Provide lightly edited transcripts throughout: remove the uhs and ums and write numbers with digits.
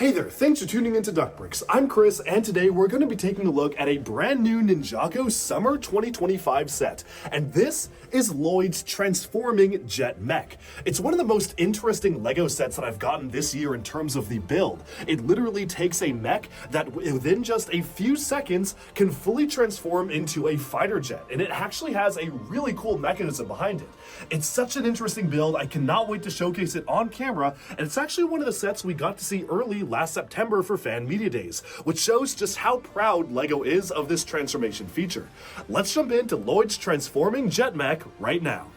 Hey there, thanks for tuning into Duckbricks. I'm Chris, and today we're going to be taking a look at a brand new Ninjago Summer 2025 set. And this is Lloyd's Transforming Jet Mech. It's one of the most interesting LEGO sets that I've gotten this year in terms of the build. It literally takes a mech that within just a few seconds can fully transform into a fighter jet. And it actually has a really cool mechanism behind it. It's such an interesting build, I cannot wait to showcase it on camera, and it's actually one of the sets we got to see early last September for Fan Media Days, which shows just how proud LEGO is of this transformation feature. Let's jump into Lloyd's Transforming Jet Mech right now.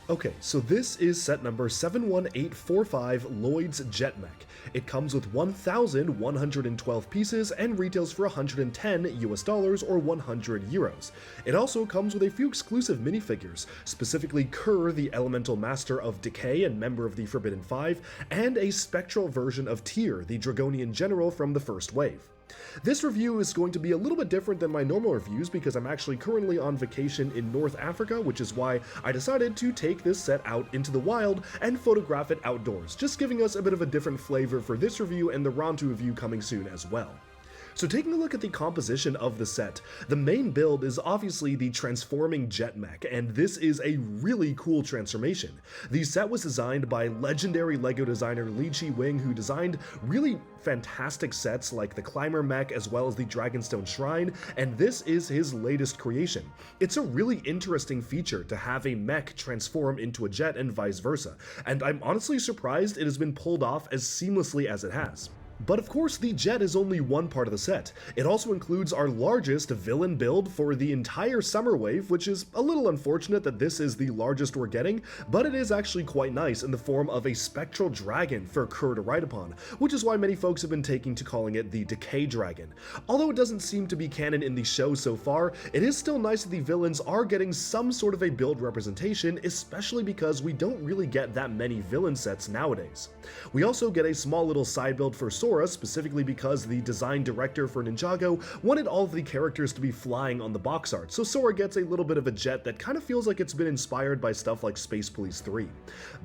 Okay, so this is set number 71845, Lloyd's Jet Mech. It comes with 1,112 pieces and retails for $110 or 100 euros. It also comes with a few exclusive minifigures, specifically Kerr, the elemental master of Decay and member of the Forbidden Five, and a spectral version of Tyr, the Dragonian general from the first wave. This review is going to be a little bit different than my normal reviews because I'm actually currently on vacation in North Africa, which is why I decided to take this set out into the wild and photograph it outdoors, just giving us a bit of a different flavor for this review and the Ronto review coming soon as well. So taking a look at the composition of the set, the main build is obviously the Transforming Jet Mech, and this is a really cool transformation. The set was designed by legendary LEGO designer Li Chi-Wing, who designed really fantastic sets like the Climber Mech as well as the Dragonstone Shrine, and this is his latest creation. It's a really interesting feature to have a mech transform into a jet and vice versa, and I'm honestly surprised it has been pulled off as seamlessly as it has. But of course, the jet is only one part of the set. It also includes our largest villain build for the entire summer wave, which is a little unfortunate that this is the largest we're getting, but it is actually quite nice in the form of a spectral dragon for Kerr to ride upon, which is why many folks have been taking to calling it the Decay Dragon. Although it doesn't seem to be canon in the show so far, it is still nice that the villains are getting some sort of a build representation, especially because we don't really get that many villain sets nowadays. We also get a small little side build for Sora, specifically because the design director for Ninjago wanted all of the characters to be flying on the box art, so Sora gets a little bit of a jet that kind of feels like it's been inspired by stuff like Space Police 3.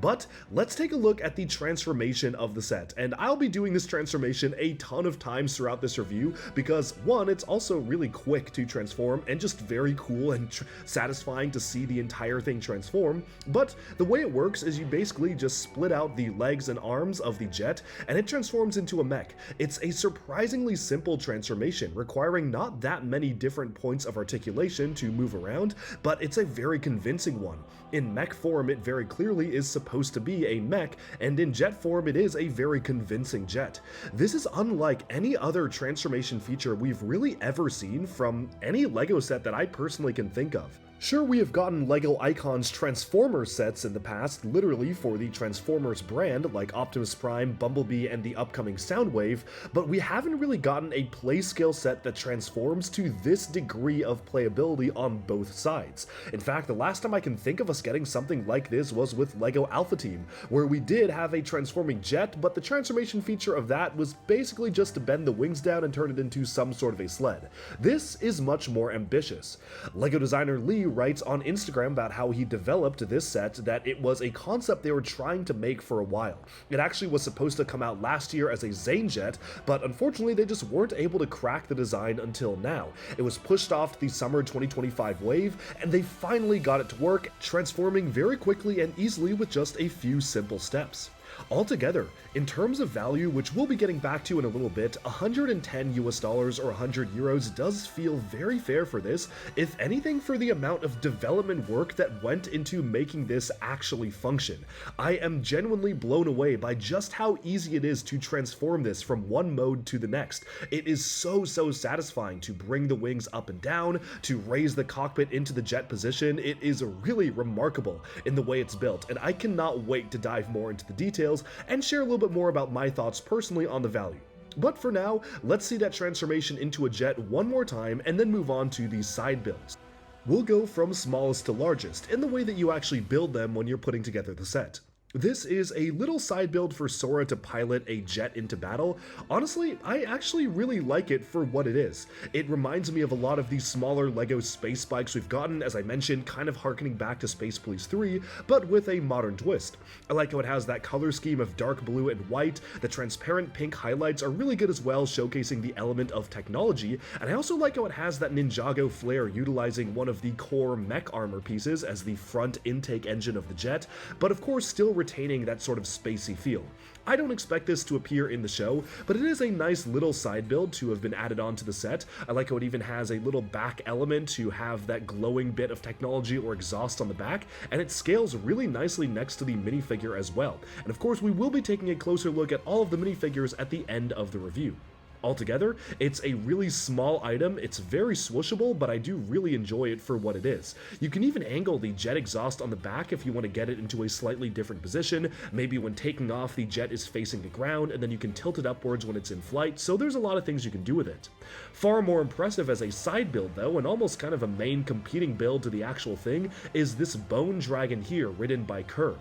But let's take a look at the transformation of the set, and I'll be doing this transformation a ton of times throughout this review because, one, it's also really quick to transform and just very cool and satisfying to see the entire thing transform, but the way it works is you basically just split out the legs and arms of the jet and it transforms into a mech. It's a surprisingly simple transformation, requiring not that many different points of articulation to move around, but it's a very convincing one. In mech form, it very clearly is supposed to be a mech, and in jet form, it is a very convincing jet. This is unlike any other transformation feature we've really ever seen from any LEGO set that I personally can think of. Sure, we have gotten LEGO Icons Transformers sets in the past, literally for the Transformers brand, like Optimus Prime, Bumblebee, and the upcoming Soundwave, but we haven't really gotten a play-scale set that transforms to this degree of playability on both sides. In fact, the last time I can think of us getting something like this was with LEGO Alpha Team, where we did have a transforming jet, but the transformation feature of that was basically just to bend the wings down and turn it into some sort of a sled. This is much more ambitious. LEGO designer Lee writes on Instagram about how he developed this set that it was a concept they were trying to make for a while. It actually was supposed to come out last year as a Zane jet, but unfortunately they just weren't able to crack the design until now. It was pushed off the summer 2025 wave, and they finally got it to work, transforming very quickly and easily with just a few simple steps. Altogether, in terms of value, which we'll be getting back to in a little bit, $110 or 100 euros does feel very fair for this, if anything for the amount of development work that went into making this actually function. I am genuinely blown away by just how easy it is to transform this from one mode to the next. It is so satisfying to bring the wings up and down, to raise the cockpit into the jet position. It is really remarkable in the way it's built, and I cannot wait to dive more into the details and share a little bit more about my thoughts personally on the value. But for now, let's see that transformation into a jet one more time and then move on to these side builds. We'll go from smallest to largest in the way that you actually build them when you're putting together the set. This is a little side build for Sora to pilot a jet into battle. Honestly, I actually really like it for what it is. It reminds me of a lot of these smaller LEGO space bikes we've gotten, as I mentioned, kind of harkening back to Space Police 3, but with a modern twist. I like how it has that color scheme of dark blue and white. The transparent pink highlights are really good as well, showcasing the element of technology, and I also like how it has that Ninjago flair, utilizing one of the core mech armor pieces as the front intake engine of the jet, but of course still retaining that sort of spacey feel. I don't expect this to appear in the show, but it is a nice little side build to have been added onto the set. I like how it even has a little back element to have that glowing bit of technology or exhaust on the back, and it scales really nicely next to the minifigure as well. And of course, we will be taking a closer look at all of the minifigures at the end of the review. Altogether, it's a really small item, it's very swooshable, but I do really enjoy it for what it is. You can even angle the jet exhaust on the back if you want to get it into a slightly different position. Maybe when taking off, the jet is facing the ground, and then you can tilt it upwards when it's in flight, so there's a lot of things you can do with it. Far more impressive as a side build though, and almost kind of a main competing build to the actual thing, is this Bone Dragon here, ridden by Kerr.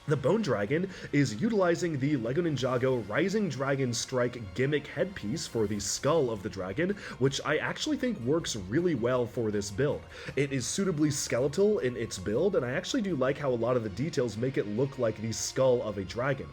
The Bone Dragon is utilizing the LEGO Ninjago Rising Dragon Strike gimmick headpiece for the skull of the dragon, which I actually think works really well for this build. It is suitably skeletal in its build, and I actually do like how a lot of the details make it look like the skull of a dragon.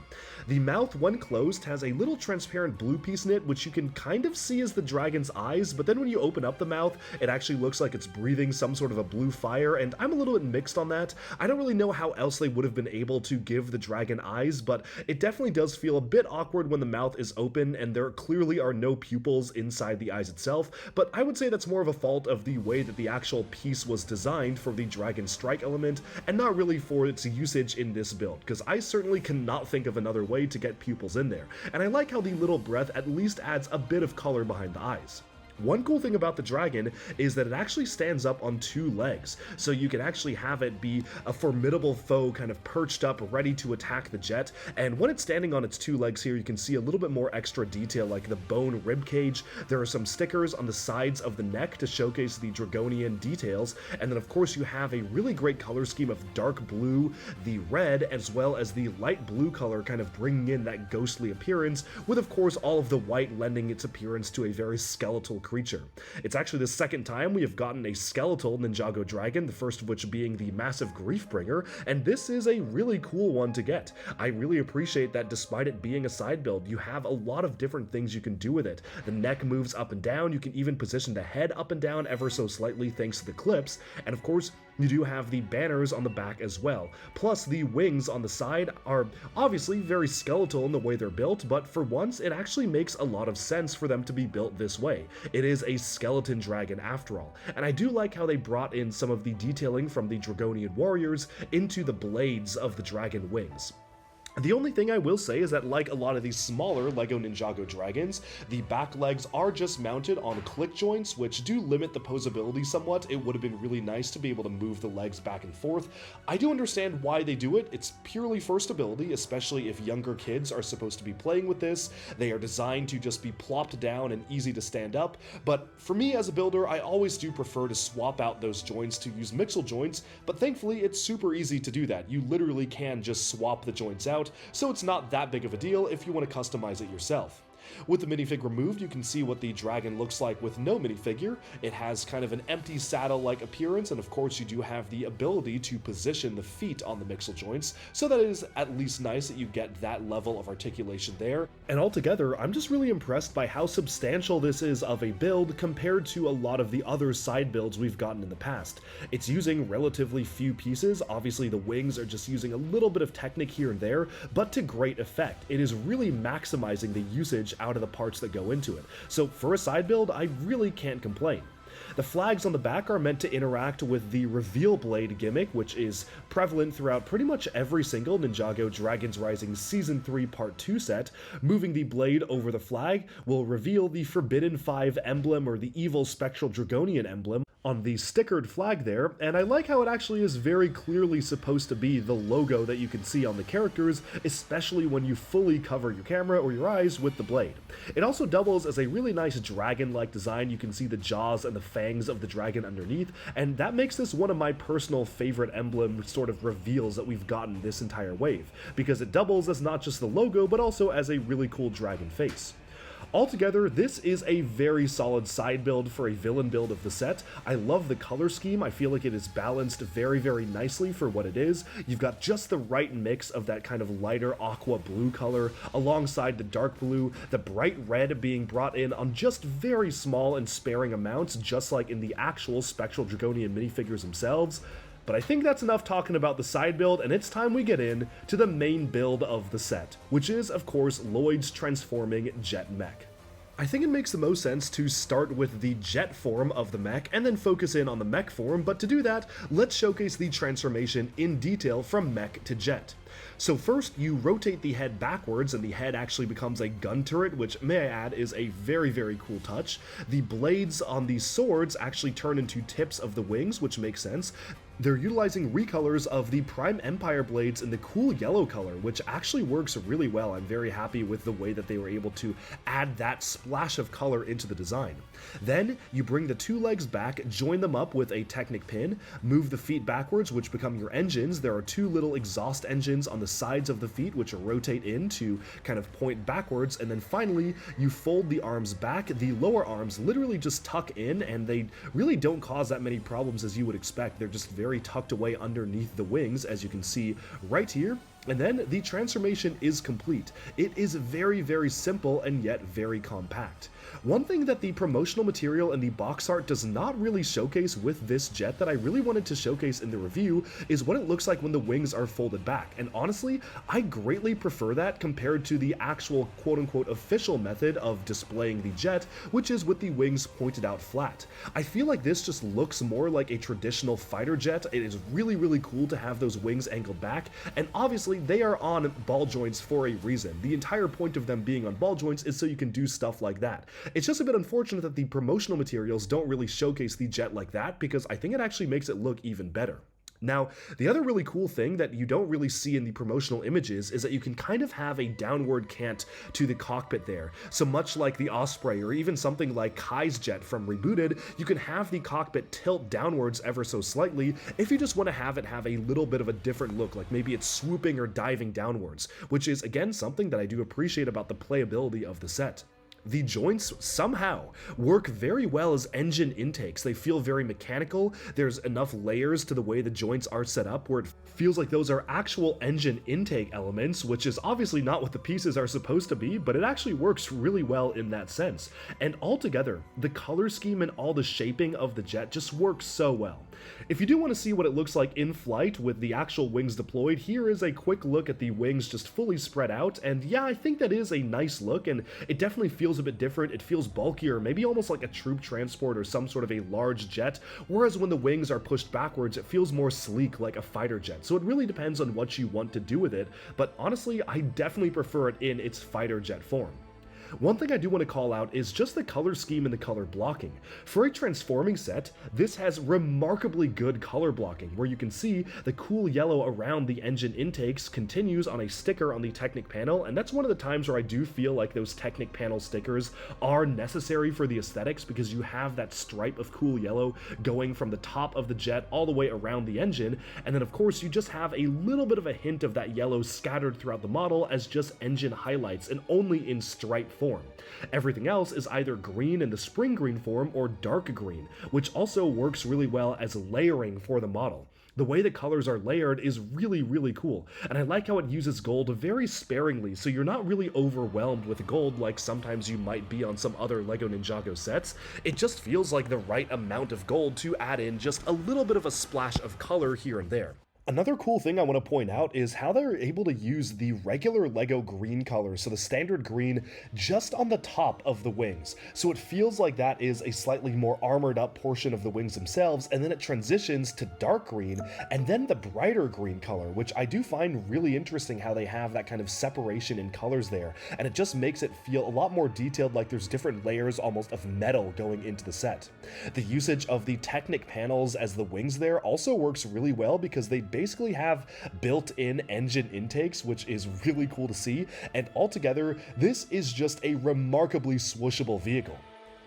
The mouth, when closed, has a little transparent blue piece in it, which you can kind of see as the dragon's eyes, but then when you open up the mouth, it actually looks like it's breathing some sort of a blue fire, and I'm a little bit mixed on that. I don't really know how else they would have been able to give the dragon eyes, but it definitely does feel a bit awkward when the mouth is open and there clearly are no pupils inside the eyes itself, but I would say that's more of a fault of the way that the actual piece was designed for the dragon strike element and not really for its usage in this build, because I certainly cannot think of another way to get pupils in there, and I like how the little breath at least adds a bit of color behind the eyes. One cool thing about the dragon is that it actually stands up on two legs, so you can actually have it be a formidable foe kind of perched up, ready to attack the jet, and when it's standing on its two legs here, you can see a little bit more extra detail like the bone rib cage. There are some stickers on the sides of the neck to showcase the Dragonian details, and then of course you have a really great color scheme of dark blue, the red, as well as the light blue color kind of bringing in that ghostly appearance, with of course all of the white lending its appearance to a very skeletal creature. It's actually the second time we have gotten a skeletal Ninjago dragon, the first of which being the massive Griefbringer, and this is a really cool one to get. I really appreciate that despite it being a side build, you have a lot of different things you can do with it. The neck moves up and down, you can even position the head up and down ever so slightly thanks to the clips, and of course, you do have the banners on the back as well. Plus, the wings on the side are obviously very skeletal in the way they're built, but for once, it actually makes a lot of sense for them to be built this way. It is a skeleton dragon after all, and I do like how they brought in some of the detailing from the Dragonian warriors into the blades of the dragon wings. The only thing I will say is that, like a lot of these smaller LEGO Ninjago dragons, the back legs are just mounted on click joints, which do limit the posability somewhat. It would have been really nice to be able to move the legs back and forth. I do understand why they do it. It's purely for stability, especially if younger kids are supposed to be playing with this. They are designed to just be plopped down and easy to stand up, but for me as a builder, I always do prefer to swap out those joints to use mixel joints, but thankfully it's super easy to do that. You literally can just swap the joints out, so it's not that big of a deal if you want to customize it yourself. With the minifig removed, you can see what the dragon looks like with no minifigure. It has kind of an empty saddle-like appearance, and of course you do have the ability to position the feet on the mixel joints, so that is at least nice that you get that level of articulation there. And altogether, I'm just really impressed by how substantial this is of a build compared to a lot of the other side builds we've gotten in the past. It's using relatively few pieces. Obviously the wings are just using a little bit of technique here and there, but to great effect. It is really maximizing the usage out of the parts that go into it. So for a side build, I really can't complain. The flags on the back are meant to interact with the reveal blade gimmick, which is prevalent throughout pretty much every single Ninjago Dragons Rising Season 3 Part 2 set. Moving the blade over the flag will reveal the Forbidden 5 emblem or the evil spectral Dragonian emblem. on the stickered flag there, and I like how it actually is very clearly supposed to be the logo that you can see on the characters, especially when you fully cover your camera or your eyes with the blade. It also doubles as a really nice dragon-like design. You can see the jaws and the fangs of the dragon underneath, and that makes this one of my personal favorite emblem sort of reveals that we've gotten this entire wave, because it doubles as not just the logo, but also as a really cool dragon face. Altogether, this is a very solid side build for a villain build of the set. I love the color scheme. I feel like it is balanced very, very nicely for what it is. You've got just the right mix of that kind of lighter aqua blue color alongside the dark blue, the bright red being brought in on just very small and sparing amounts, just like in the actual Spectral Draconian minifigures themselves. But I think that's enough talking about the side build, and it's time we get in to the main build of the set, which is, of course, Lloyd's transforming jet mech. I think it makes the most sense to start with the jet form of the mech and then focus in on the mech form, but to do that, let's showcase the transformation in detail from mech to jet. So first, you rotate the head backwards and the head actually becomes a gun turret, which, may I add, is a very, very cool touch. The blades on these swords actually turn into tips of the wings, which makes sense. They're utilizing recolors of the Prime Empire blades in the cool yellow color, which actually works really well. I'm very happy with the way that they were able to add that splash of color into the design. Then, you bring the two legs back, join them up with a Technic pin, move the feet backwards, which become your engines. There are two little exhaust engines on the sides of the feet, which rotate in to kind of point backwards, and then finally, you fold the arms back. The lower arms literally just tuck in, and they really don't cause that many problems as you would expect. They're just very tucked away underneath the wings, as you can see right here. And then the transformation is complete. It is very, very simple and yet very compact. One thing that the promotional material and the box art does not really showcase with this jet that I really wanted to showcase in the review is what it looks like when the wings are folded back. And honestly, I greatly prefer that compared to the actual quote-unquote official method of displaying the jet, which is with the wings pointed out flat. I feel like this just looks more like a traditional fighter jet. It is really, really cool to have those wings angled back, and obviously they are on ball joints for a reason. The entire point of them being on ball joints is so you can do stuff like that. It's just a bit unfortunate that the promotional materials don't really showcase the jet like that, because I think it actually makes it look even better. Now, the other really cool thing that you don't really see in the promotional images is that you can kind of have a downward cant to the cockpit there. So much like the Osprey or even something like Kai's jet from Rebooted, you can have the cockpit tilt downwards ever so slightly if you just want to have it have a little bit of a different look, like maybe it's swooping or diving downwards, which is again something that I do appreciate about the playability of the set. The joints somehow work very well as engine intakes. They feel very mechanical. There's enough layers to the way the joints are set up where it feels like those are actual engine intake elements, which is obviously not what the pieces are supposed to be, but it actually works really well in that sense. And altogether, the color scheme and all the shaping of the jet just works so well. If you do want to see what it looks like in flight with the actual wings deployed, here is a quick look at the wings just fully spread out, and yeah, I think that is a nice look, and it definitely feels a bit different. It feels bulkier, maybe almost like a troop transport or some sort of a large jet, whereas when the wings are pushed backwards, it feels more sleek like a fighter jet. So it really depends on what you want to do with it, but honestly, I definitely prefer it in its fighter jet form. One thing I do want to call out is just the color scheme and the color blocking. For a transforming set, this has remarkably good color blocking, where you can see the cool yellow around the engine intakes continues on a sticker on the Technic panel, and that's one of the times where I do feel like those Technic panel stickers are necessary for the aesthetics, because you have that stripe of cool yellow going from the top of the jet all the way around the engine, and then of course you just have a little bit of a hint of that yellow scattered throughout the model as just engine highlights, and only in stripe form. Everything else is either green in the spring green form or dark green, which also works really well as layering for the model. The way the colors are layered is really, really cool, and I like how it uses gold very sparingly, so you're not really overwhelmed with gold like sometimes you might be on some other LEGO Ninjago sets. It just feels like the right amount of gold to add in just a little bit of a splash of color here and there. Another cool thing I want to point out is how they're able to use the regular LEGO green color, so the standard green, just on the top of the wings. So it feels like that is a slightly more armored up portion of the wings themselves, and then it transitions to dark green, and then the brighter green color, which I do find really interesting how they have that kind of separation in colors there, and it just makes it feel a lot more detailed, like there's different layers almost of metal going into the set. The usage of the Technic panels as the wings there also works really well because they basically have built-in engine intakes, which is really cool to see, and altogether, this is just a remarkably swooshable vehicle.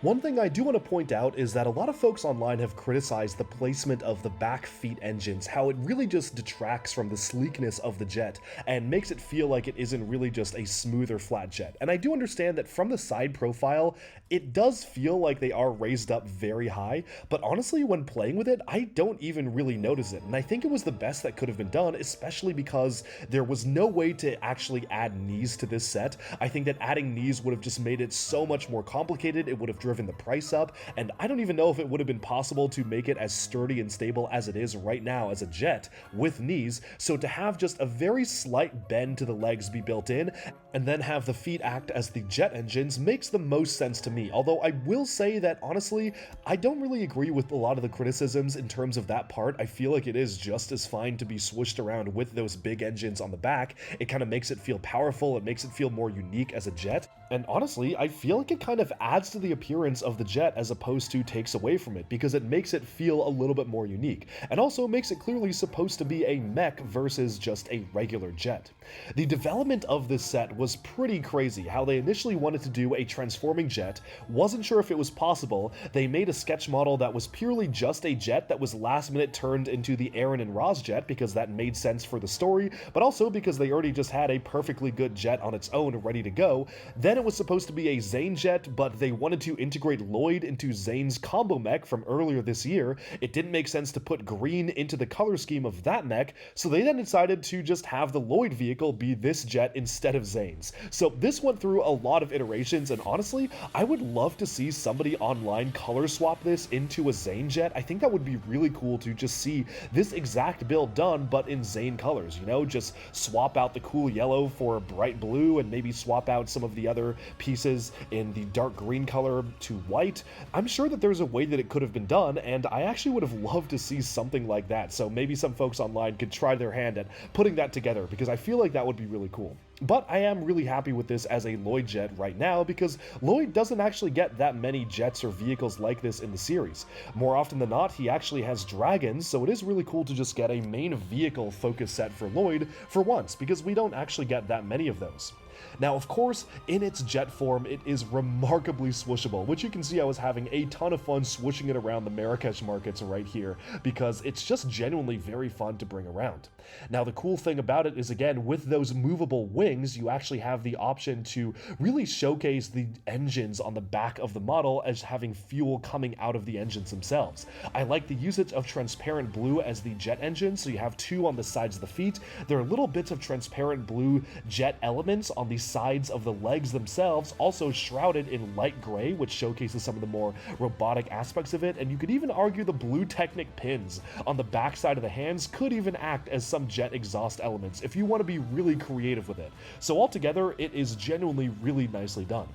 One thing I do want to point out is that a lot of folks online have criticized the placement of the back feet engines, how it really just detracts from the sleekness of the jet and makes it feel like it isn't really just a smoother flat jet. And I do understand that from the side profile, it does feel like they are raised up very high, but honestly, when playing with it, I don't even really notice it. And I think it was the best that could have been done, especially because there was no way to actually add knees to this set. I think that adding knees would have just made it so much more complicated. It would have driven the price up, and I don't even know if it would have been possible to make it as sturdy and stable as it is right now as a jet with knees. So to have just a very slight bend to the legs be built in, and then have the feet act as the jet engines makes the most sense to me. Although I will say that honestly, I don't really agree with a lot of the criticisms in terms of that part. I feel like it is just as fine to be swooshed around with those big engines on the back. It kind of makes it feel powerful, it makes it feel more unique as a jet. And honestly, I feel like it kind of adds to the appearance of the jet as opposed to takes away from it, because it makes it feel a little bit more unique, and also makes it clearly supposed to be a mech versus just a regular jet. The development of this set was pretty crazy, how they initially wanted to do a transforming jet, wasn't sure if it was possible, they made a sketch model that was purely just a jet that was last minute turned into the Aaron and Roz jet because that made sense for the story, but also because they already just had a perfectly good jet on its own ready to go. Then it was supposed to be a Zane jet, but they wanted to integrate Lloyd into Zane's combo mech from earlier this year. It didn't make sense to put green into the color scheme of that mech, so they then decided to just have the Lloyd vehicle be this jet instead of Zane's. So this went through a lot of iterations, and honestly, I would love to see somebody online color swap this into a Zane jet. I think that would be really cool to just see this exact build done, but in Zane colors, you know, just swap out the cool yellow for bright blue and maybe swap out some of the other pieces in the dark green color to white. I'm sure that there's a way that it could have been done, and I actually would have loved to see something like that. So maybe some folks online could try their hand at putting that together, because I feel like that would be really cool. But I am really happy with this as a Lloyd jet right now, because Lloyd doesn't actually get that many jets or vehicles like this in the series. More often than not, he actually has dragons, so it is really cool to just get a main vehicle focus set for Lloyd for once, because we don't actually get that many of those. Now, of course, in its jet form, it is remarkably swooshable, which you can see I was having a ton of fun swooshing it around the Marrakesh markets right here, because it's just genuinely very fun to bring around. Now, the cool thing about it is, again, with those movable wings, you actually have the option to really showcase the engines on the back of the model as having fuel coming out of the engines themselves. I like the usage of transparent blue as the jet engine, so you have two on the sides of the feet. There are little bits of transparent blue jet elements on the sides of the legs themselves, also shrouded in light gray, which showcases some of the more robotic aspects of it, and you could even argue the blue Technic pins on the back side of the hands could even act as some jet exhaust elements if you want to be really creative with it. So altogether, it is genuinely really nicely done.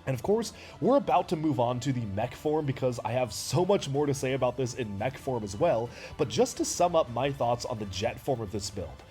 And of course, we're about to move on to the Mech Form, because I have so much more to say about this in Mech Form as well, but just to sum up my thoughts on the jet form of this build.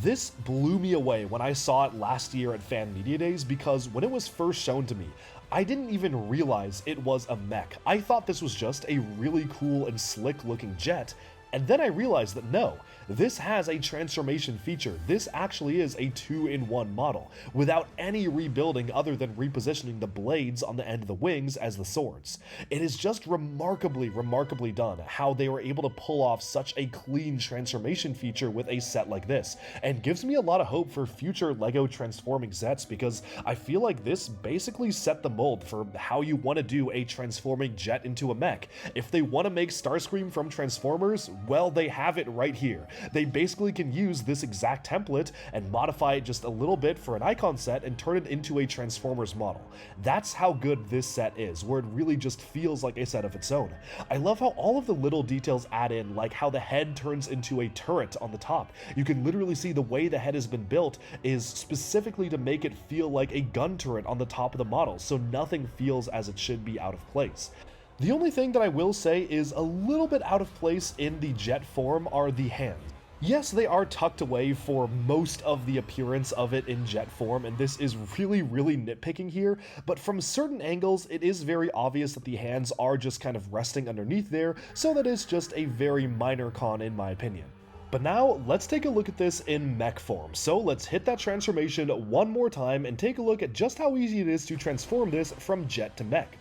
This blew me away when I saw it last year at Fan Media Days, because when it was first shown to me, I didn't even realize it was a mech. I thought this was just a really cool and slick looking jet, and then I realized that no, this has a transformation feature. This actually is a 2-in-1 model, without any rebuilding other than repositioning the blades on the end of the wings as the swords. It is just remarkably done how they were able to pull off such a clean transformation feature with a set like this, and gives me a lot of hope for future LEGO transforming sets, because I feel like this basically set the mold for how you want to do a transforming jet into a mech. If they want to make Starscream from Transformers, Well, they have it right here. They basically can use this exact template and modify it just a little bit for an icon set and turn it into a Transformers model. That's how good this set is, where it really just feels like a set of its own. I love how all of the little details add in, like how the head turns into a turret on the top. You can literally see the way the head has been built is specifically to make it feel like a gun turret on the top of the model, so nothing feels as it should be out of place. The only thing that I will say is a little bit out of place in the jet form are the hands. Yes, they are tucked away for most of the appearance of it in jet form, and this is really nitpicking here, but from certain angles, it is very obvious that the hands are just kind of resting underneath there, so that is just a very minor con in my opinion. But now, let's take a look at this in mech form. So let's hit that transformation one more time and take a look at just how easy it is to transform this from jet to mech.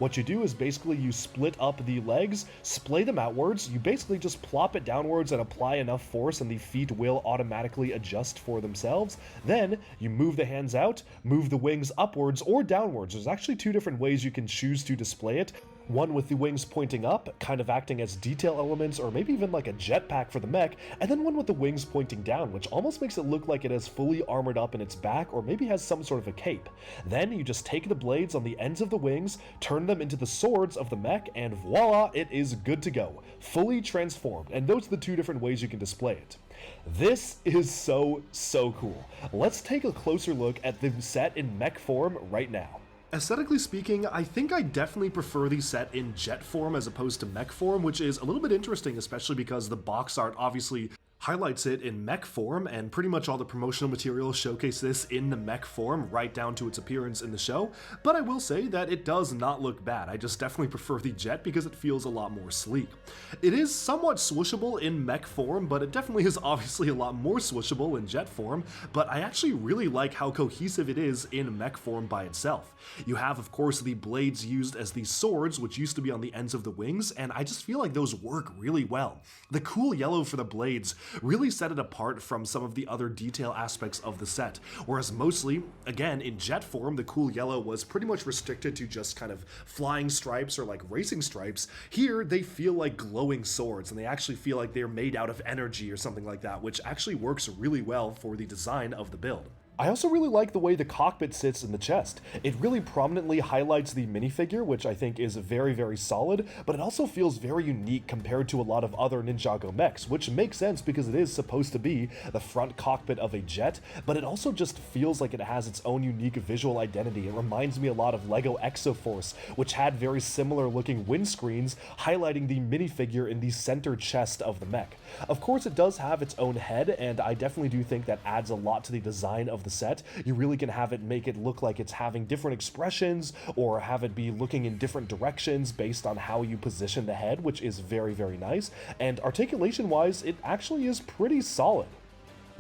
What you do is basically you split up the legs, splay them outwards, you basically just plop it downwards and apply enough force and the feet will automatically adjust for themselves. Then you move the hands out, move the wings upwards or downwards. There's actually two different ways you can choose to display it. One with the wings pointing up, kind of acting as detail elements or maybe even like a jetpack for the mech, and then one with the wings pointing down, which almost makes it look like it is fully armored up in its back or maybe has some sort of a cape. Then you just take the blades on the ends of the wings, turn them into the swords of the mech, and voila, it is good to go. Fully transformed, and those are the two different ways you can display it. This is so cool. Let's take a closer look at the set in mech form right now. Aesthetically speaking, I think I definitely prefer the set in jet form as opposed to mech form, which is a little bit interesting, especially because the box art obviously highlights it in mech form, and pretty much all the promotional materials showcase this in the mech form, right down to its appearance in the show. But I will say that it does not look bad. I just definitely prefer the jet because it feels a lot more sleek. It is somewhat swooshable in mech form, but it definitely is obviously a lot more swooshable in jet form, but I actually really like how cohesive it is in mech form by itself. You have, of course, the blades used as the swords, which used to be on the ends of the wings, and I just feel like those work really well. The cool yellow for the blades really set it apart from some of the other detail aspects of the set, whereas mostly, again, in jet form, the cool yellow was pretty much restricted to just kind of flying stripes or like racing stripes. Here, they feel like glowing swords, and they actually feel like they're made out of energy or something like that, which actually works really well for the design of the build. I also really like the way the cockpit sits in the chest. It really prominently highlights the minifigure, which I think is very solid, but it also feels very unique compared to a lot of other Ninjago mechs, which makes sense because it is supposed to be the front cockpit of a jet, but it also just feels like it has its own unique visual identity. It reminds me a lot of Lego Exoforce, which had very similar looking windscreens highlighting the minifigure in the center chest of the mech. Of course, it does have its own head, and I definitely do think that adds a lot to the design of the set. You really can have it make it look like it's having different expressions or have it be looking in different directions based on how you position the head, which is very nice. And articulation wise, it actually is pretty solid.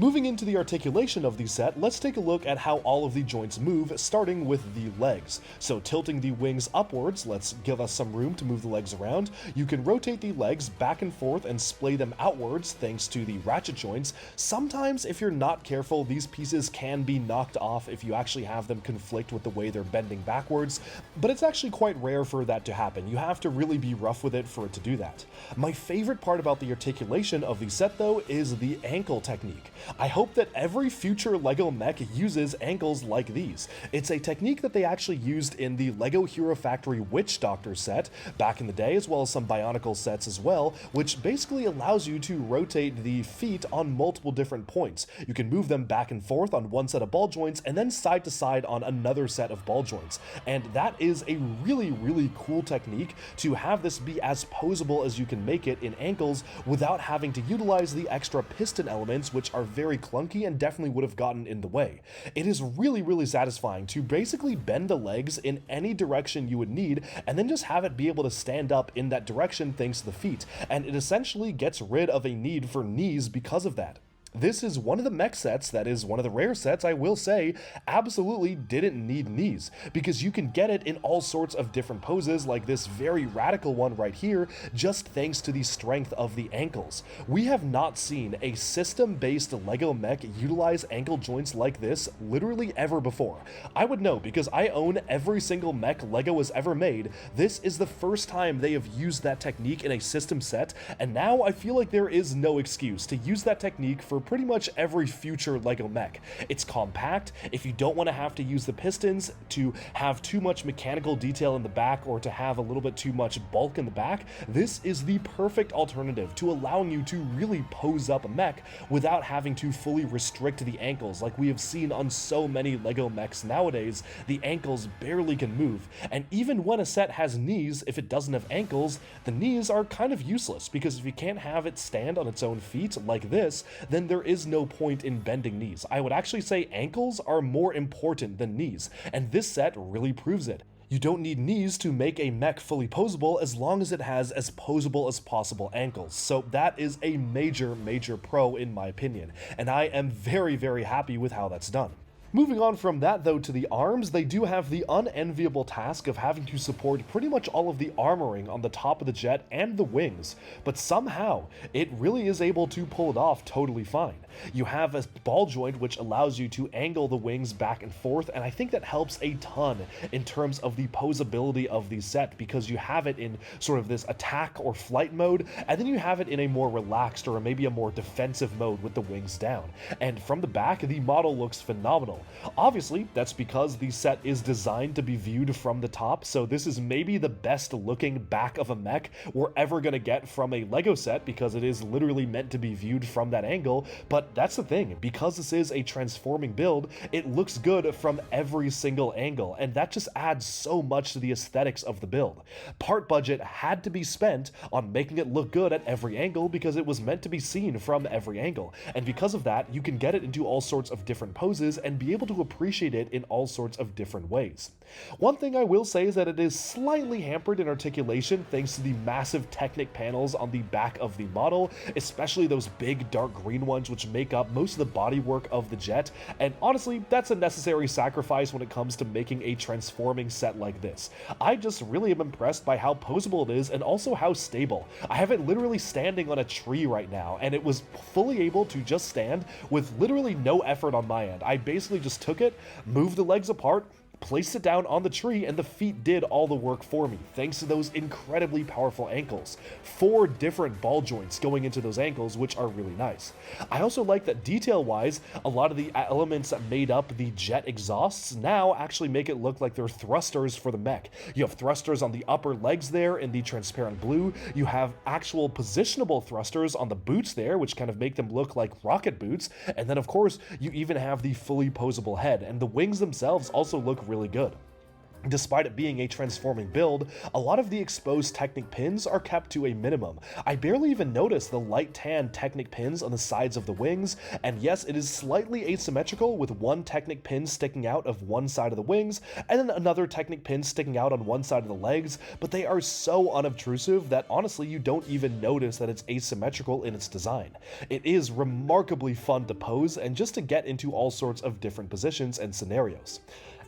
Moving into the articulation of the set, let's take a look at how all of the joints move, starting with the legs. So tilting the wings upwards, let's give us some room to move the legs around. You can rotate the legs back and forth and splay them outwards thanks to the ratchet joints. Sometimes, if you're not careful, these pieces can be knocked off if you actually have them conflict with the way they're bending backwards, but it's actually quite rare for that to happen. You have to really be rough with it for it to do that. My favorite part about the articulation of the set, though, is the ankle technique. I hope that every future LEGO mech uses ankles like these. It's a technique that they actually used in the LEGO Hero Factory Witch Doctor set back in the day, as well as some Bionicle sets as well, which basically allows you to rotate the feet on multiple different points. You can move them back and forth on one set of ball joints and then side to side on another set of ball joints. And that is a really cool technique to have this be as posable as you can make it in ankles without having to utilize the extra piston elements, which are very clunky and definitely would have gotten in the way. It is really satisfying to basically bend the legs in any direction you would need and then just have it be able to stand up in that direction thanks to the feet, and it essentially gets rid of a need for knees because of that. This is one of the mech sets that is one of the rare sets, I will say, absolutely didn't need knees, because you can get it in all sorts of different poses, like this very radical one right here, just thanks to the strength of the ankles. We have not seen a system-based LEGO mech utilize ankle joints like this literally ever before. I would know, because I own every single mech LEGO has ever made. This is the first time they have used that technique in a system set, and now I feel like there is no excuse to use that technique for pretty much every future LEGO mech. It's compact. If you don't want to have to use the pistons to have too much mechanical detail in the back or to have a little bit too much bulk in the back, this is the perfect alternative to allowing you to really pose up a mech without having to fully restrict the ankles like we have seen on so many LEGO mechs nowadays. The ankles barely can move, and even when a set has knees, if it doesn't have ankles, the knees are kind of useless, because if you can't have it stand on its own feet like this, then there is no point in bending knees. I would actually say ankles are more important than knees, and this set really proves it. You don't need knees to make a mech fully posable as long as it has as posable as possible ankles. So that is a major pro in my opinion, and I am very happy with how that's done. Moving on from that though to the arms, they do have the unenviable task of having to support pretty much all of the armoring on the top of the jet and the wings, but somehow it really is able to pull it off totally fine. You have a ball joint which allows you to angle the wings back and forth, and I think that helps a ton in terms of the posability of the set, because you have it in sort of this attack or flight mode, and then you have it in a more relaxed or maybe a more defensive mode with the wings down. And from the back, the model looks phenomenal. Obviously, that's because the set is designed to be viewed from the top, so this is maybe the best looking back of a mech we're ever gonna get from a LEGO set, because it is literally meant to be viewed from that angle. But that's the thing, because this is a transforming build, it looks good from every single angle, and that just adds so much to the aesthetics of the build. Part budget had to be spent on making it look good at every angle, because it was meant to be seen from every angle, and because of that, you can get it into all sorts of different poses and be able to appreciate it in all sorts of different ways. One thing I will say is that it is slightly hampered in articulation thanks to the massive Technic panels on the back of the model, especially those big dark green ones which make up most of the bodywork of the jet, and honestly, that's a necessary sacrifice when it comes to making a transforming set like this. I just really am impressed by how posable it is and also how stable. I have it literally standing on a tree right now, and it was fully able to just stand with literally no effort on my end. I basically just took it, moved the legs apart, placed it down on the tree, and the feet did all the work for me, thanks to those incredibly powerful ankles. 4 different ball joints going into those ankles, which are really nice. I also like that detail-wise, a lot of the elements that made up the jet exhausts now actually make it look like they're thrusters for the mech. You have thrusters on the upper legs there in the transparent blue, you have actual positionable thrusters on the boots there, which kind of make them look like rocket boots, and then of course, you even have the fully posable head, and the wings themselves also look really good. Despite it being a transforming build, a lot of the exposed Technic pins are kept to a minimum. I barely even noticed the light tan Technic pins on the sides of the wings, and yes, it is slightly asymmetrical with one Technic pin sticking out of one side of the wings, and then another Technic pin sticking out on one side of the legs, but they are so unobtrusive that honestly you don't even notice that it's asymmetrical in its design. It is remarkably fun to pose and just to get into all sorts of different positions and scenarios.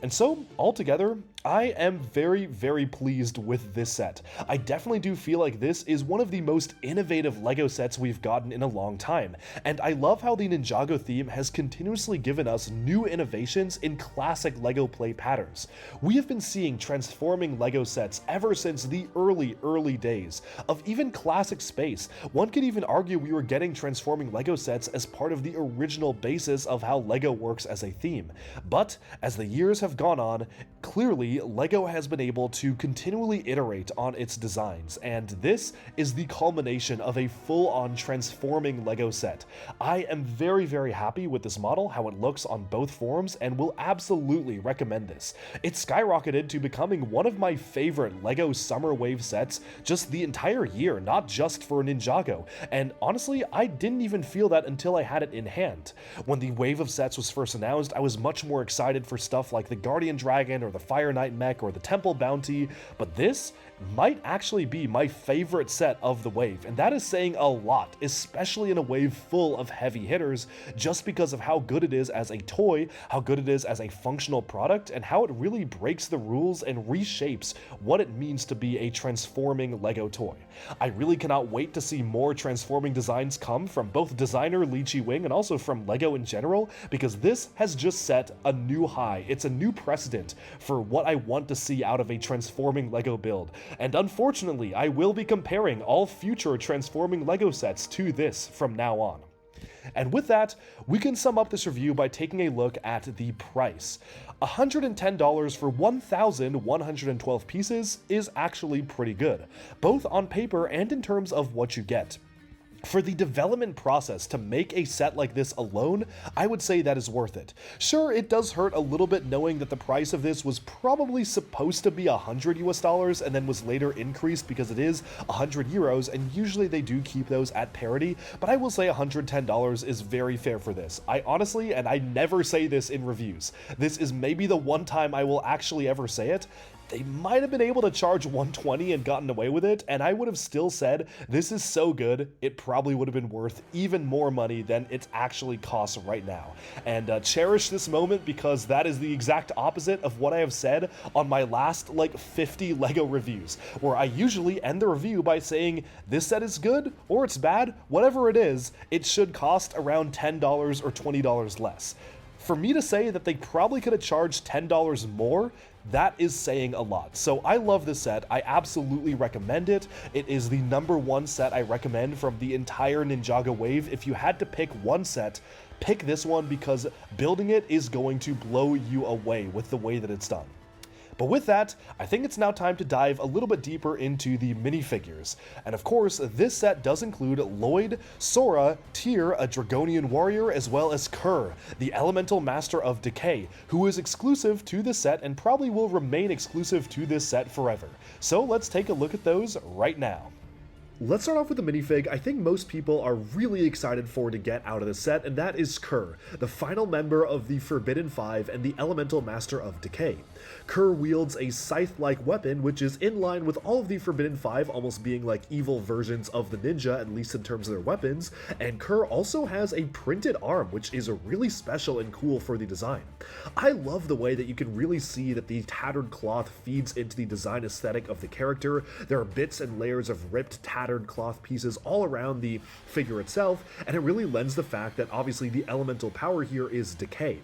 And so, altogether, I am very pleased with this set. I definitely do feel like this is one of the most innovative LEGO sets we've gotten in a long time, and I love how the Ninjago theme has continuously given us new innovations in classic LEGO play patterns. We have been seeing transforming LEGO sets ever since the early days of even classic space. One could even argue we were getting transforming LEGO sets as part of the original basis of how LEGO works as a theme. But as the years have gone on, clearly LEGO has been able to continually iterate on its designs, and this is the culmination of a full-on transforming LEGO set. I am very happy with this model, how it looks on both forms, and will absolutely recommend this. It skyrocketed to becoming one of my favorite LEGO Summer Wave sets just the entire year, not just for Ninjago, and honestly, I didn't even feel that until I had it in hand. When the wave of sets was first announced, I was much more excited for stuff like the Guardian Dragon or the Fire Knight mech or the Temple Bounty, but this might actually be my favorite set of the wave, and that is saying a lot, especially in a wave full of heavy hitters, just because of how good it is as a toy, how good it is as a functional product, and how it really breaks the rules and reshapes what it means to be a transforming LEGO toy. I really cannot wait to see more transforming designs come from both designer Lee Chi-wing and also from LEGO in general, because this has just set a new high. It's a new precedent for what I want to see out of a transforming LEGO build. And unfortunately, I will be comparing all future transforming LEGO sets to this from now on. And with that, we can sum up this review by taking a look at the price. $110 for 1,112 pieces is actually pretty good, both on paper and in terms of what you get. For the development process to make a set like this alone, I would say that is worth it. Sure, it does hurt a little bit knowing that the price of this was probably supposed to be $100 and then was later increased because it is 100 euros, and usually they do keep those at parity, but I will say $110 is very fair for this. I honestly, and I never say this in reviews, this is maybe the one time I will actually ever say it, they might have been able to charge $120 and gotten away with it, and I would have still said, this is so good, it probably would have been worth even more money than it actually costs right now. And cherish this moment, because that is the exact opposite of what I have said on my last, 50 LEGO reviews, where I usually end the review by saying, this set is good, or it's bad, whatever it is, it should cost around $10 or $20 less. For me to say that they probably could have charged $10 more, that is saying a lot. So I love this set. I absolutely recommend it. It is the #1 set I recommend from the entire Ninjago wave. If you had to pick one set, pick this one, because building it is going to blow you away with the way that it's done. But with that, I think it's now time to dive a little bit deeper into the minifigures. And of course, this set does include Lloyd, Sora, Tyr, a Dragonian warrior, as well as Kerr, the elemental master of decay, who is exclusive to this set and probably will remain exclusive to this set forever. So let's take a look at those right now. Let's start off with the minifig I think most people are really excited for to get out of the set, and that is Kerr, the final member of the Forbidden Five and the Elemental Master of Decay. Kerr wields a scythe-like weapon, which is in line with all of the Forbidden Five almost being like evil versions of the ninja, at least in terms of their weapons, and Kerr also has a printed arm, which is really special and cool for the design. I love the way that you can really see that the tattered cloth feeds into the design aesthetic of the character. There are bits and layers of ripped, tattered cloth pieces all around the figure itself, and it really lends the fact that obviously the elemental power here is decay.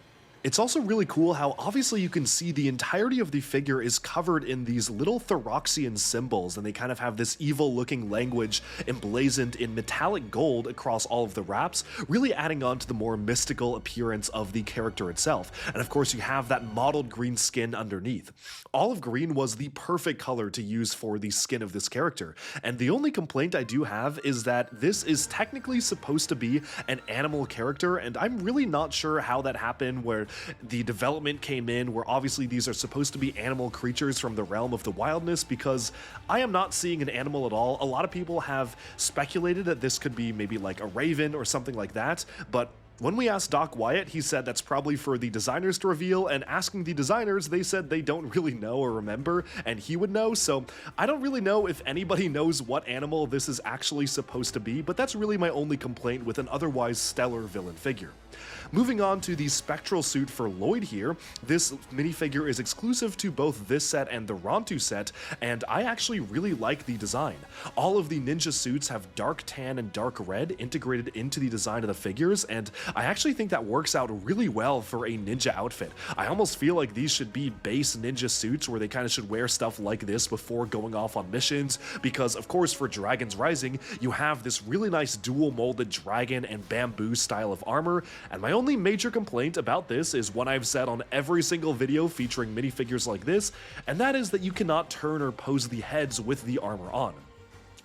It's also really cool how obviously you can see the entirety of the figure is covered in these little Thoraxian symbols, and they kind of have this evil looking language emblazoned in metallic gold across all of the wraps, really adding on to the more mystical appearance of the character itself. And of course you have that mottled green skin underneath. Olive green was the perfect color to use for the skin of this character, and the only complaint I do have is that this is technically supposed to be an animal character, and I'm really not sure how that happened, where the development came in where obviously these are supposed to be animal creatures from the realm of the wildness, because I am not seeing an animal at all. A lot of people have speculated that this could be maybe like a raven or something like that, but when we asked Doc Wyatt, he said that's probably for the designers to reveal, and asking the designers, they said they don't really know or remember, and he would know, so I don't really know if anybody knows what animal this is actually supposed to be, but that's really my only complaint with an otherwise stellar villain figure. Moving on to the spectral suit for Lloyd here, this minifigure is exclusive to both this set and the Rontu set, and I actually really like the design. All of the ninja suits have dark tan and dark red integrated into the design of the figures, and I actually think that works out really well for a ninja outfit. I almost feel like these should be base ninja suits where they kind of should wear stuff like this before going off on missions, because of course for Dragon's Rising, you have this really nice dual molded dragon and bamboo style of armor, and my only major complaint about this is one I've said on every single video featuring minifigures like this, and that is that you cannot turn or pose the heads with the armor on.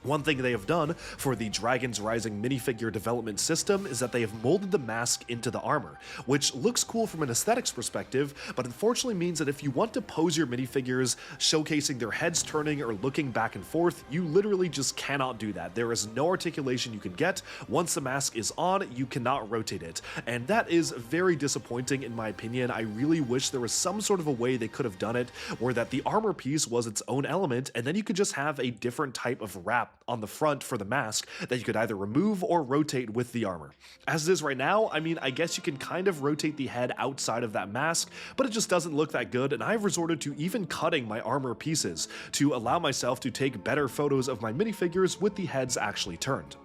One thing they have done for the Dragon's Rising minifigure development system is that they have molded the mask into the armor, which looks cool from an aesthetics perspective, but unfortunately means that if you want to pose your minifigures showcasing their heads turning or looking back and forth, you literally just cannot do that. There is no articulation you can get. Once the mask is on, you cannot rotate it, and that is very disappointing in my opinion. I really wish there was some sort of a way they could have done it where that the armor piece was its own element, and then you could just have a different type of wrap on the front for the mask that you could either remove or rotate with the armor. As it is right now, I mean, I guess you can kind of rotate the head outside of that mask, but it just doesn't look that good, and I've resorted to even cutting my armor pieces to allow myself to take better photos of my minifigures with the heads actually turned.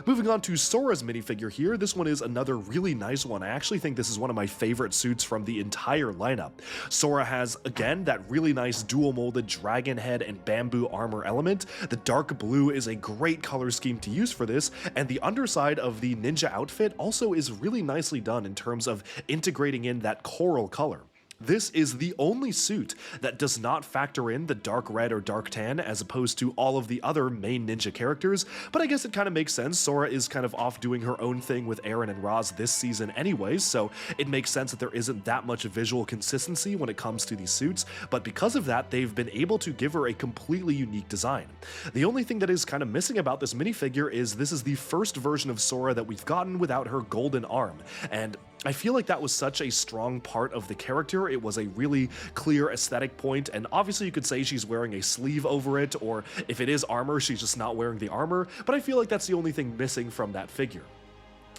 Moving on to Sora's minifigure here, this one is another really nice one. I actually think this is one of my favorite suits from the entire lineup. Sora has, again, that really nice dual molded dragon head and bamboo armor element. The dark blue is a great color scheme to use for this, and the underside of the ninja outfit also is really nicely done in terms of integrating in that coral color. This is the only suit that does not factor in the dark red or dark tan as opposed to all of the other main ninja characters, but I guess it kind of makes sense. Sora is kind of off doing her own thing with Aaron and Roz this season anyways, so it makes sense that there isn't that much visual consistency when it comes to these suits, but because of that, they've been able to give her a completely unique design. The only thing that is kind of missing about this minifigure is this is the first version of Sora that we've gotten without her golden arm, and I feel like that was such a strong part of the character. It was a really clear aesthetic point, and obviously you could say she's wearing a sleeve over it, or if it is armor, she's just not wearing the armor, but I feel like that's the only thing missing from that figure.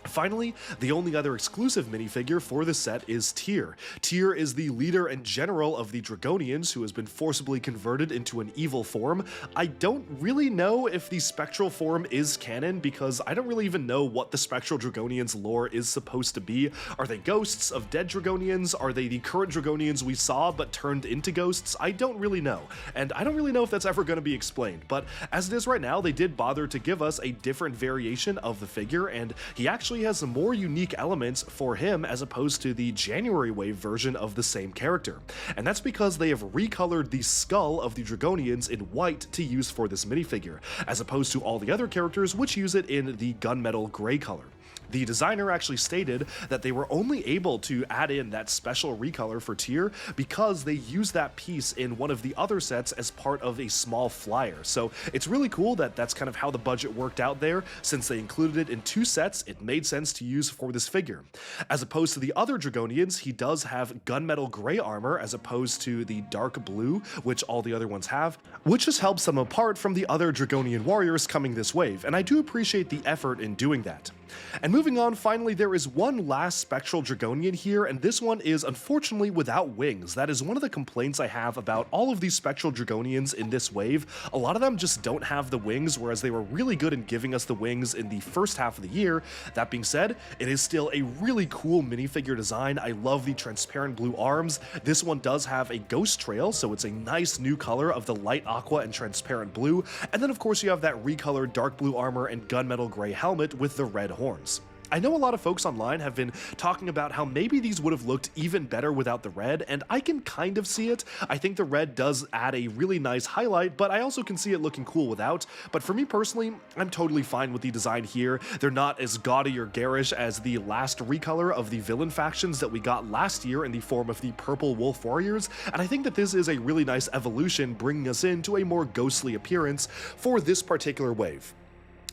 Finally, the only other exclusive minifigure for the set is Tyr. Tyr is the leader and general of the Dragonians who has been forcibly converted into an evil form. I don't really know if the spectral form is canon because I don't really even know what the spectral Dragonians lore is supposed to be. Are they ghosts of dead Dragonians? Are they the current Dragonians we saw but turned into ghosts? I don't really know, and I don't really know if that's ever going to be explained, but as it is right now, they did bother to give us a different variation of the figure, and he actually has some more unique elements for him as opposed to the January Wave version of the same character. And that's because they have recolored the skull of the Dragonians in white to use for this minifigure, as opposed to all the other characters which use it in the gunmetal gray color. The designer actually stated that they were only able to add in that special recolor for Tyr because they used that piece in one of the other sets as part of a small flyer. So it's really cool that that's kind of how the budget worked out there. Since they included it in two sets, it made sense to use for this figure. As opposed to the other Dragonians, he does have gunmetal gray armor as opposed to the dark blue, which all the other ones have, which just helps them apart from the other Dragonian warriors coming this wave, and I do appreciate the effort in doing that. And moving on, finally, there is one last spectral Dragonian here, and this one is unfortunately without wings. That is one of the complaints I have about all of these spectral Dragonians in this wave. A lot of them just don't have the wings, whereas they were really good in giving us the wings in the first half of the year. That being said, it is still a really cool minifigure design. I love the transparent blue arms. This one does have a ghost trail, so it's a nice new color of the light aqua and transparent blue, and then of course you have that recolored dark blue armor and gunmetal gray helmet with the red horns. I know a lot of folks online have been talking about how maybe these would have looked even better without the red, and I can kind of see it. I think the red does add a really nice highlight, but I also can see it looking cool without. But for me personally, I'm totally fine with the design here. They're not as gaudy or garish as the last recolor of the villain factions that we got last year in the form of the Purple Wolf Warriors, and I think that this is a really nice evolution, bringing us into a more ghostly appearance for this particular wave.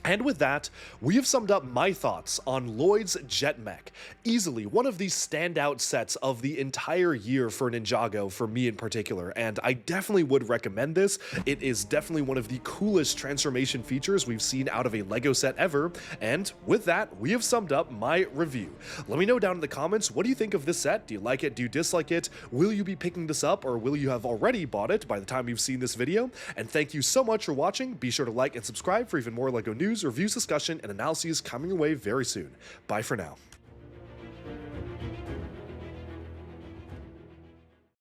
And with that, we have summed up my thoughts on Lloyd's Jet Mech. Easily one of the standout sets of the entire year for Ninjago, for me in particular, and I definitely would recommend this. It is definitely one of the coolest transformation features we've seen out of a LEGO set ever, and with that, we have summed up my review. Let me know down in the comments, what do you think of this set? Do you like it? Do you dislike it? Will you be picking this up, or will you have already bought it by the time you've seen this video? And thank you so much for watching. Be sure to like and subscribe for even more LEGO news, reviews, discussion, and analyses coming your way very soon. Bye for now.